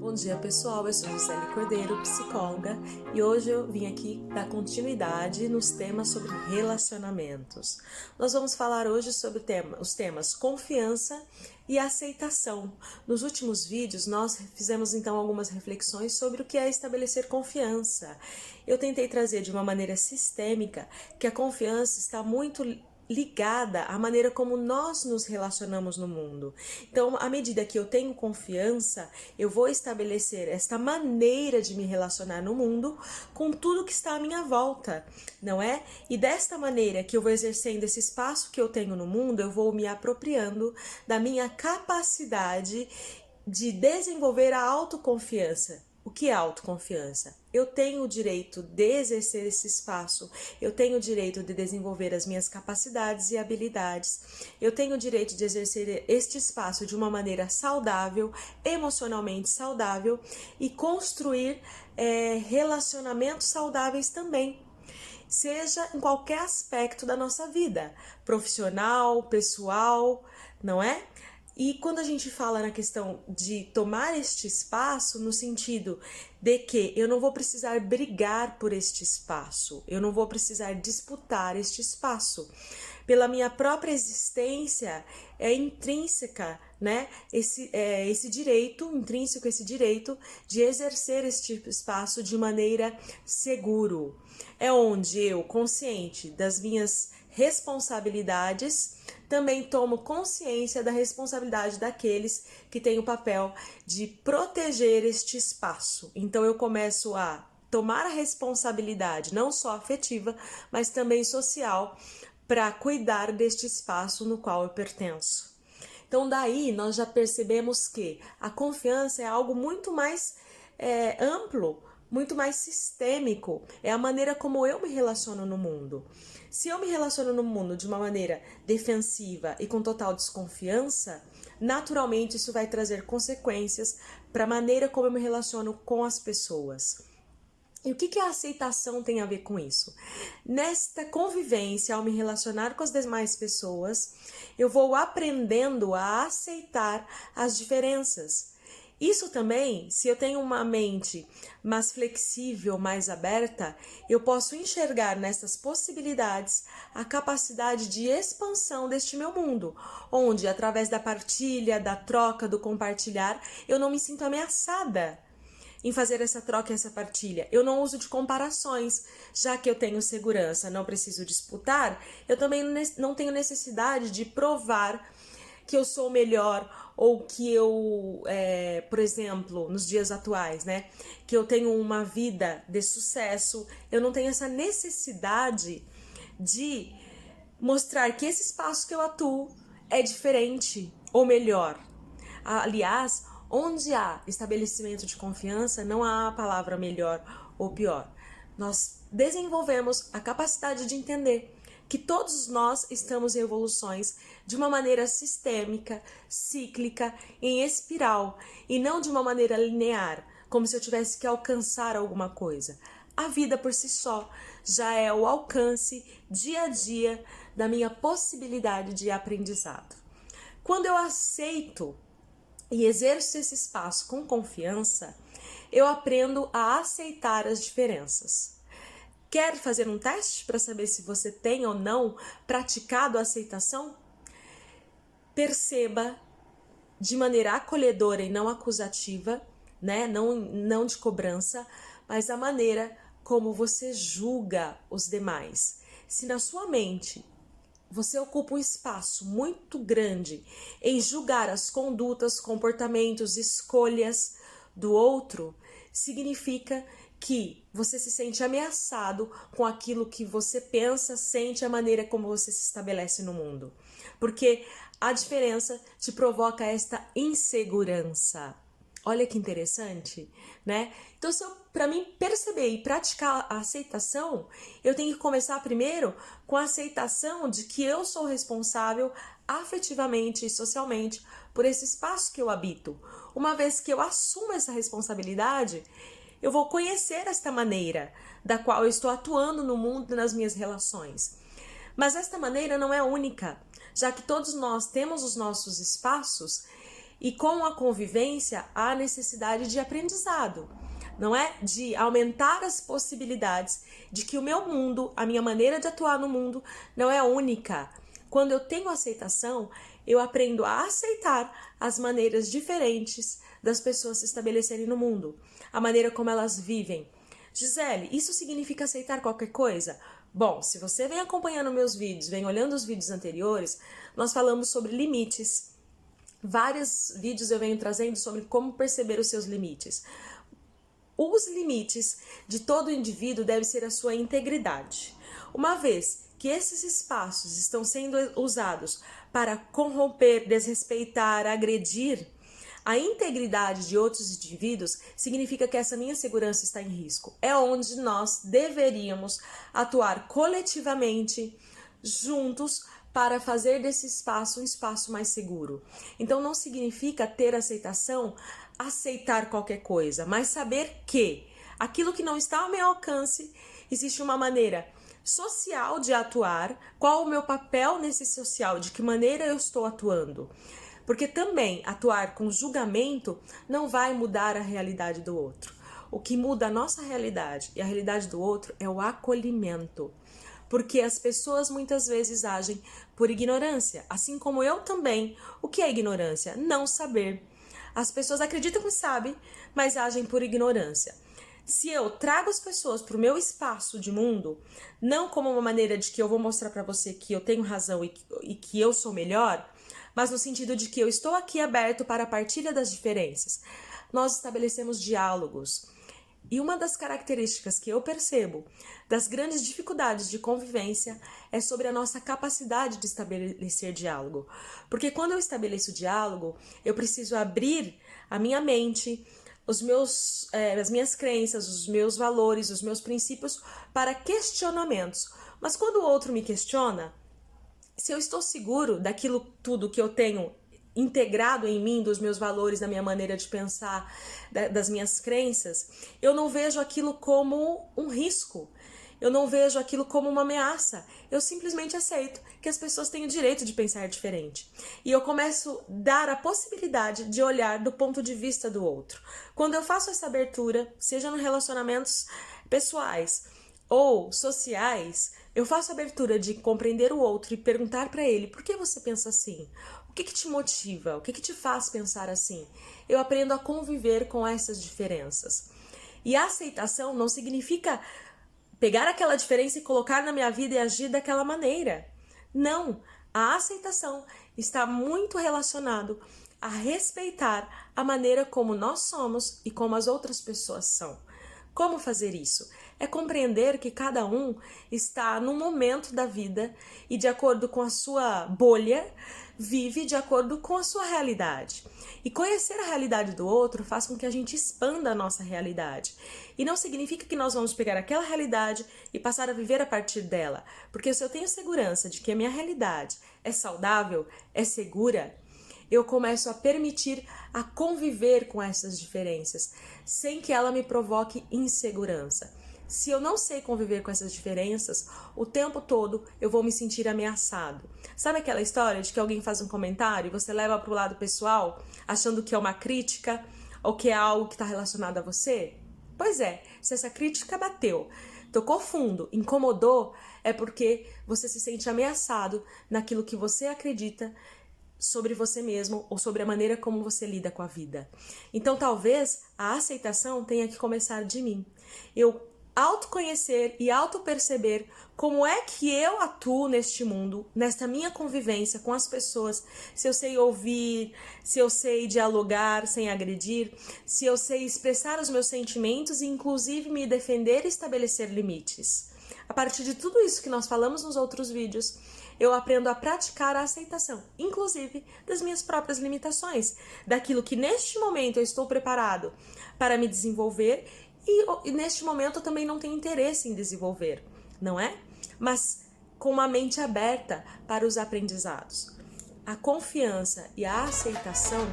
Bom dia pessoal, eu sou Gisele Cordeiro, psicóloga, e hoje eu vim aqui dar continuidade nos temas sobre relacionamentos. Nós vamos falar hoje sobre os temas confiança e aceitação. Nos últimos vídeos nós fizemos então algumas reflexões sobre o que é estabelecer confiança. Eu tentei trazer de uma maneira sistêmica que a confiança está muito ligada à maneira como nós nos relacionamos no mundo. Então, à medida que eu tenho confiança, eu vou estabelecer esta maneira de me relacionar no mundo com tudo que está à minha volta, não é? E desta maneira que eu vou exercendo esse espaço que eu tenho no mundo, eu vou me apropriando da minha capacidade de desenvolver a autoconfiança. O que é autoconfiança? Eu tenho o direito de exercer esse espaço, eu tenho o direito de desenvolver as minhas capacidades e habilidades, eu tenho o direito de exercer este espaço de uma maneira saudável, emocionalmente saudável e construir relacionamentos saudáveis também. Seja em qualquer aspecto da nossa vida, profissional, pessoal, não é? E quando a gente fala na questão de tomar este espaço, no sentido de que eu não vou precisar brigar por este espaço, eu não vou precisar disputar este espaço. Pela minha própria existência, é intrínseca, né? Esse direito, intrínseco esse direito de exercer este espaço de maneira seguro. É onde eu, consciente das minhas responsabilidades, também tomo consciência da responsabilidade daqueles que têm o papel de proteger este espaço. Então eu começo a tomar a responsabilidade, não só afetiva, mas também social, para cuidar deste espaço no qual eu pertenço. Então daí nós já percebemos que a confiança é algo muito mais amplo, muito mais sistêmico, é a maneira como eu me relaciono no mundo. Se eu me relaciono no mundo de uma maneira defensiva e com total desconfiança, naturalmente isso vai trazer consequências para a maneira como eu me relaciono com as pessoas. E o que a aceitação tem a ver com isso? Nesta convivência, ao me relacionar com as demais pessoas, eu vou aprendendo a aceitar as diferenças. Isso também, se eu tenho uma mente mais flexível, mais aberta, eu posso enxergar nessas possibilidades a capacidade de expansão deste meu mundo, onde através da partilha, da troca, do compartilhar, eu não me sinto ameaçada em fazer essa troca e essa partilha. Eu não uso de comparações, já que eu tenho segurança, não preciso disputar, eu também não tenho necessidade de provar que eu sou melhor ou que eu, por exemplo, nos dias atuais, né, que eu tenho uma vida de sucesso, eu não tenho essa necessidade de mostrar que esse espaço que eu atuo é diferente ou melhor. Aliás, onde há estabelecimento de confiança, não há a palavra melhor ou pior. Nós desenvolvemos a capacidade de entender que todos nós estamos em evoluções de uma maneira sistêmica, cíclica, em espiral, e não de uma maneira linear, como se eu tivesse que alcançar alguma coisa. A vida por si só já é o alcance, dia a dia, da minha possibilidade de aprendizado. Quando eu aceito e exerço esse espaço com confiança, eu aprendo a aceitar as diferenças. Quer fazer um teste para saber se você tem ou não praticado a aceitação? Perceba de maneira acolhedora e não acusativa, né? Não de cobrança, mas a maneira como você julga os demais. Se na sua mente você ocupa um espaço muito grande em julgar as condutas, comportamentos, escolhas do outro, significa que você se sente ameaçado com aquilo que você pensa, sente, a maneira como você se estabelece no mundo. Porque a diferença te provoca esta insegurança. Olha que interessante, né? Então, para mim perceber e praticar a aceitação, eu tenho que começar primeiro com a aceitação de que eu sou responsável afetivamente e socialmente por esse espaço que eu habito. Uma vez que eu assumo essa responsabilidade, eu vou conhecer esta maneira da qual eu estou atuando no mundo e nas minhas relações. Mas esta maneira não é única, já que todos nós temos os nossos espaços E com a convivência, há necessidade de aprendizado, não é? De aumentar as possibilidades de que o meu mundo, a minha maneira de atuar no mundo, não é única. Quando eu tenho aceitação, eu aprendo a aceitar as maneiras diferentes das pessoas se estabelecerem no mundo, a maneira como elas vivem. Gisele, isso significa aceitar qualquer coisa? Bom, se você vem acompanhando meus vídeos, vem olhando os vídeos anteriores, nós falamos sobre limites. Vários vídeos eu venho trazendo sobre como perceber os seus limites. Os limites de todo indivíduo devem ser a sua integridade. Uma vez que esses espaços estão sendo usados para corromper, desrespeitar, agredir, a integridade de outros indivíduos significa que essa minha segurança está em risco. É onde nós deveríamos atuar coletivamente, juntos, para fazer desse espaço um espaço mais seguro. Então não significa ter aceitação, aceitar qualquer coisa, mas saber que aquilo que não está ao meu alcance, existe uma maneira social de atuar, qual o meu papel nesse social, de que maneira eu estou atuando. Porque também atuar com julgamento não vai mudar a realidade do outro. O que muda a nossa realidade e a realidade do outro é o acolhimento. Porque as pessoas muitas vezes agem por ignorância, assim como eu também. O que é ignorância? Não saber. As pessoas acreditam que sabem, mas agem por ignorância. Se eu trago as pessoas para o meu espaço de mundo, não como uma maneira de que eu vou mostrar para você que eu tenho razão e que eu sou melhor, mas no sentido de que eu estou aqui aberto para a partilha das diferenças, nós estabelecemos diálogos. E uma das características que eu percebo das grandes dificuldades de convivência é sobre a nossa capacidade de estabelecer diálogo. Porque quando eu estabeleço diálogo, eu preciso abrir a minha mente, as minhas crenças, os meus valores, os meus princípios para questionamentos. Mas quando o outro me questiona, se eu estou seguro daquilo tudo que eu tenho integrado em mim, dos meus valores, da minha maneira de pensar, das minhas crenças, eu não vejo aquilo como um risco, eu não vejo aquilo como uma ameaça, eu simplesmente aceito que as pessoas têm o direito de pensar diferente. E eu começo a dar a possibilidade de olhar do ponto de vista do outro. Quando eu faço essa abertura, seja nos relacionamentos pessoais ou sociais, eu faço a abertura de compreender o outro e perguntar para ele: por que você pensa assim? O que te motiva? O que te faz pensar assim? Eu aprendo a conviver com essas diferenças. E a aceitação não significa pegar aquela diferença e colocar na minha vida e agir daquela maneira. Não, a aceitação está muito relacionado a respeitar a maneira como nós somos e como as outras pessoas são. Como fazer isso? É compreender que cada um está num momento da vida e, de acordo com a sua bolha, vive de acordo com a sua realidade. E conhecer a realidade do outro faz com que a gente expanda a nossa realidade. E não significa que nós vamos pegar aquela realidade e passar a viver a partir dela. Porque se eu tenho segurança de que a minha realidade é saudável, é segura, eu começo a permitir a conviver com essas diferenças, sem que ela me provoque insegurança. Se eu não sei conviver com essas diferenças, o tempo todo eu vou me sentir ameaçado. Sabe aquela história de que alguém faz um comentário e você leva para o lado pessoal, achando que é uma crítica ou que é algo que está relacionado a você? Pois é, se essa crítica bateu, tocou fundo, incomodou, é porque você se sente ameaçado naquilo que você acredita sobre você mesmo ou sobre a maneira como você lida com a vida. Então talvez a aceitação tenha que começar de mim. Eu autoconhecer e autoperceber como é que eu atuo neste mundo, nesta minha convivência com as pessoas, se eu sei ouvir, se eu sei dialogar sem agredir, se eu sei expressar os meus sentimentos e inclusive me defender e estabelecer limites. A partir de tudo isso que nós falamos nos outros vídeos, eu aprendo a praticar a aceitação, inclusive das minhas próprias limitações, daquilo que neste momento eu estou preparado para me desenvolver e neste momento eu também não tenho interesse em desenvolver, não é? Mas com uma mente aberta para os aprendizados. A confiança e a aceitação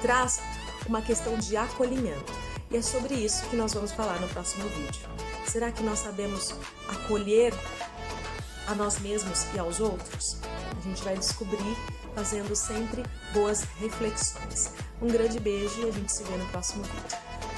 traz uma questão de acolhimento. E é sobre isso que nós vamos falar no próximo vídeo. Será que nós sabemos acolher a nós mesmos e aos outros? A gente vai descobrir fazendo sempre boas reflexões. Um grande beijo e a gente se vê no próximo vídeo.